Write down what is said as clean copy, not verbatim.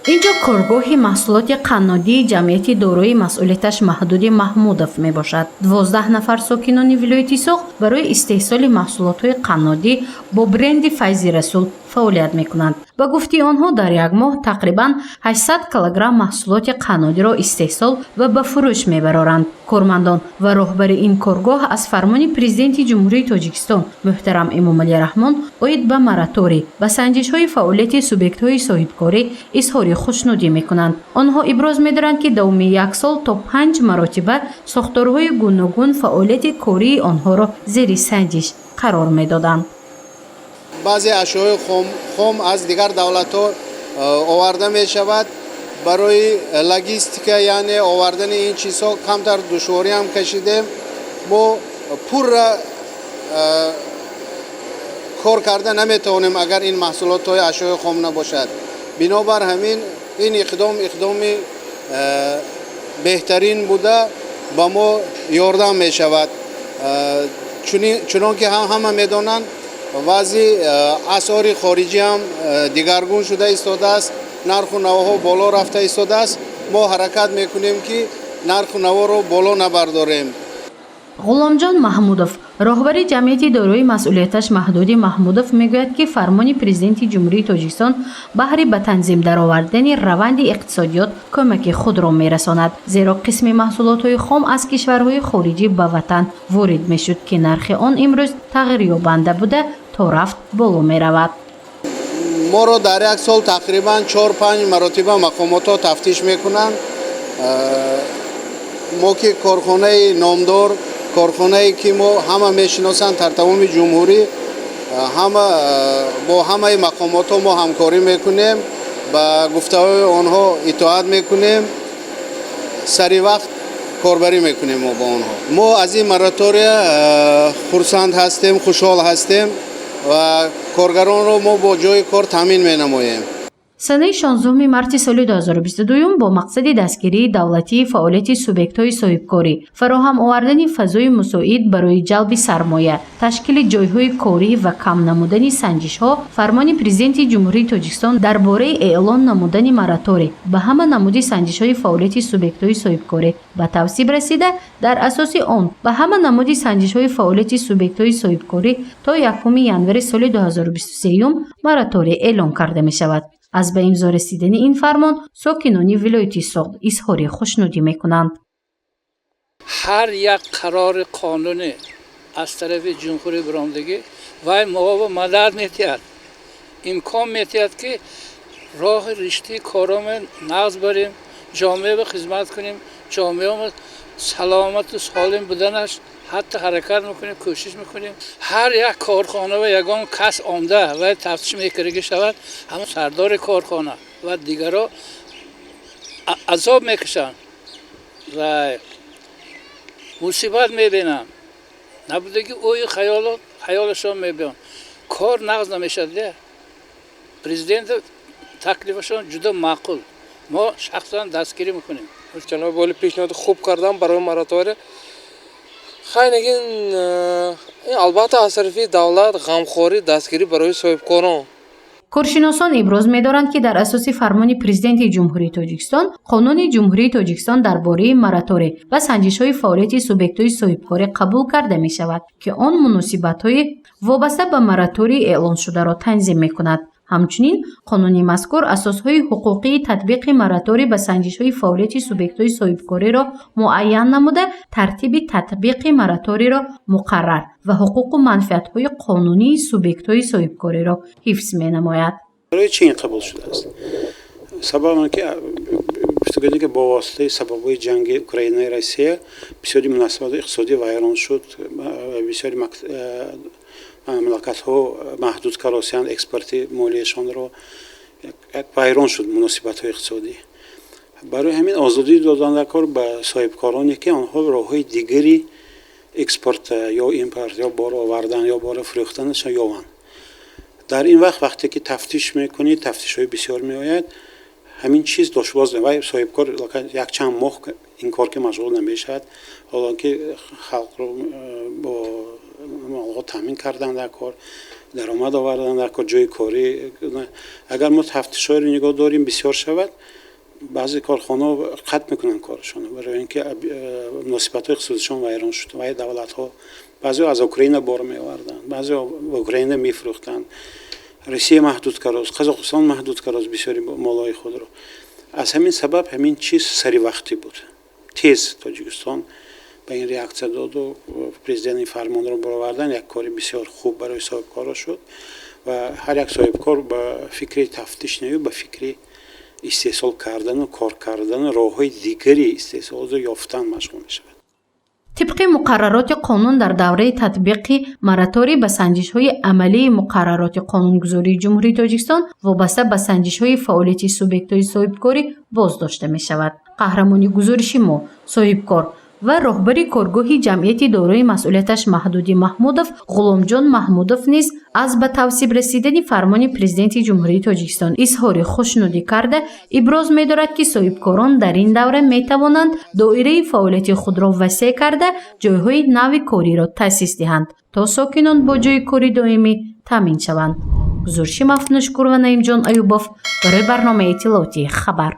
اینجا کارگاه محصولات قنادی جمعیت دارای مسئولیتش محدود محمودов میباشد. 12 نفر ساکنان ولایت سوغ برای استحصال محصولات قنادی با برند فیض رسول فعالیت میکنند. با گفته آنها در یک ماه تقریبا 800 کیلوگرم محصولات قنادی را استحصال و به فروش میبرند. کارمندان و راهبر این کارگاه از فرمان پرزیدنت جمهوری تاجیکستان محترم امامعلی رحمان اوید به مراتوری و سنجش های فعالیت سوبیکت های صاحبکاری اظهار خوشنودی میکنند. آنها ابراز می‌دارند که دوام یک سال تا 5 مرتبه ساختارهای گوناگون فعالیت کاری آنها را زیر سنجش قرار میدادند. بعضی اشیاء خام از دیگر دولت‌ها آورده می‌شود. برای لوجستیک یعنی آوردن این چیزها کمتر دشواری هم کشیدیم. ما پور کار کرده نمیتونیم اگر این محصولات های اشیاء خام نباشد. بنابر همین این اقدام بهترین بوده با ما یاردم می شود. چون که همه میدانند وضع اسعار خارجی هم دیگرگون شده ایستاده است، نرخ و نواها بالا رفته ایستاده است. ما حرکت میکنیم که نرخ و نوا رو بالا نبرداریم. غلامجان محمودов راهبر جمعیت دارای مسئولیتش محدود محمودов میگوید که فرمان پرزیدنت جمهوری تاجیکستان بهر به تنظیم درآوردن روند اقتصادیات کمک خود را میرساند، زیرا قسم محصولات خام از کشورهای خارجی به وطن وارد میشد که نرخ آن امروز تغییر یابنده بوده تا رفت بالا میرود. ما رو در یک سال تقریبا 4-5 مرتبه مقامات ها تفتیش میکنند. ما که کارخانه نامدار، کارخانه‌ای که ما همه میشناسند در تمام جمهوری، با همه مقامات ما همکاری میکنیم، با گفته‌های آنها اطاعت میکنیم، سری وقت کاربری میکنیم ما با آنها. ما از این مراتوری خرسند هستیم، خوشحال هستیم و کارگران رو ما با جای کار تامین مینماییم. سنه 16 مارس سال 2022 با مقصد دستگیری دولتی فعالیت سوبیکت‌های صاحبکاری، فراهم آوردن فضای مساعد برای جلب سرمایه، تشکیل جایهای کاری و کم نمودن سنجش‌ها، فرمان پرزیدنت جمهوری تاجیکستان درباره اعلان نمودن مراتوری به همه نمود سنجش‌های فعالیت سوبیکت‌های صاحبکاری به توصیب رسیده، در اساس آن به همه نمود سنجش‌های فعالیت سوبیکت‌های صاحبکاری تا 1 ژانویه سال 2023 مراتوری اعلام کرده می‌شود. از به امضا رسیدن این فرمان ساکنان ولایت سوغد اظهار خوشنودی میکنند. هر یک قرار قانونی از طرف جمهوری برآمدگی و ما مدد میتید، امکان میتید که راه رشته کارام نقض بریم، جامعه به خدمت کنیم، جامعه سلامت و سالم بودنش حتی حرکت میکنیم، کوشش میکنیم. هر یک کارخانه و یگان کس آمده و تفتیش میکرده شود، همون سردار کارخانه و دیگرها عذاب میکشن و مصیبت میبینن. نبوده که اوی خیالشان میبینن کار نقض نمیشده. پرزیدنت تکلیفشان جدا معقول، ما شخصا دستگیری میکنیم. جناب والی پیشنهاد خوب کردن برای مراتوری. خیلی این البته از طرف دولت غمخوری دستگیری برای صاحبکاران. کارشناسان ابراز می‌دارند که در اساس فرمان پرزیدنت جمهوری تاجیکستان، قانون جمهوری تاجیکستان درباره مراتوری و سنجش‌های فعالیت سوبیکت‌های صاحبکاری قبول کرده می‌شود که آن مناسبت‌های وابسته به مراتوری اعلان شده را تنظیم می‌کند. همچنین قانون مذکور اساسهای حقوقی تطبیق مراتوری به سنجش‌های فعالیت سوبیکت‌های صاحبکاری را معین نموده، ترتیب تطبیق مراتوری را مقرر و حقوق و منفعت‌های قانونی سوبیکت‌های صاحبکاری را حفظ می‌نماید. برای چین قبول شده است. سبب آن که با واسطه سبب‌های جنگ اوکراین و روسیه بسیاری مناسبات اقتصادی ویران شد، بسیاری مملکت‌ها محدود کردند اکسپورت مالیشان را، ویران شد مناسبت‌های اقتصادی. برای همین آزادی دادن کار به صاحبکارانی که آنها راه‌های دیگری اکسپورت یا ایمپورت یا بار آوردن یا بار فروختنش یابند. در این وقتی که تفتیش میکنید، تفتیش‌های بسیار میآید، همین چیز دشوار و صاحبکار یک چند ماه این کار که مشغول نمیشد، حالا که خلق رو با مالیات تامین کردن در کار даромад овардан дар кор ҷои корӣ. Агар мо тафтишҳоеро нигоҳ дорем бисёр шавад, баъзе корхонаҳо қатъ мекунанд корашонро, барои ин ки муносибатҳои иқтисодишон вайрон шуд. Вай давлатҳо баъзеҳо аз Украина бор меоварданд, баъзеҳо ба Украина мефурӯхтанд. Русия маҳдуд кард, Қазоқистон маҳдуд кард бисёри молҳои худро. аз ҳамин сабаб ҳамин чиз саривақтӣ буд. тез Тоҷикистон ба ин реаксия доду президент ин фармонро баровардан як кори бисёр хуб барои соҳибкорро шуд ва ҳар як соҳибкор ба фикри тафтиш наву ба фикри истеҳсол кардану кор кардану роҳҳои дигари истеҳсолро ёфтан машғул мешавад. طبق مقررات قانون در دوره تطبیق مراتوری به سنجش‌های عملی مقررات قانونگذاری جمهوری تاجیکستان وابسته به سنجش‌های فعالیت سوبیکت‌های صاحبکاری باز داشته می‌شود. قهرمانی گزارش ما صاحبکار و راهبر کارگاه جمعیت دارای مسئولیتش محدود محمودов غلامجان محمودов نیز از به توصیب رسیدن فرمان پرزیدنت جمهوری تاجیکستان اظهار خوشنودی کرده ابراز می‌دارد که صاحبکاران در این دوره می‌توانند دایره فعالیت خود را وسیع کرده جایهای نو کاری را تأسیس دهند تا ساکنان با جای کاری دائمی تامین شوند. گزارش مفنوش و نعیم جان ایوبов برای برنامه اطلاعاتی خبر.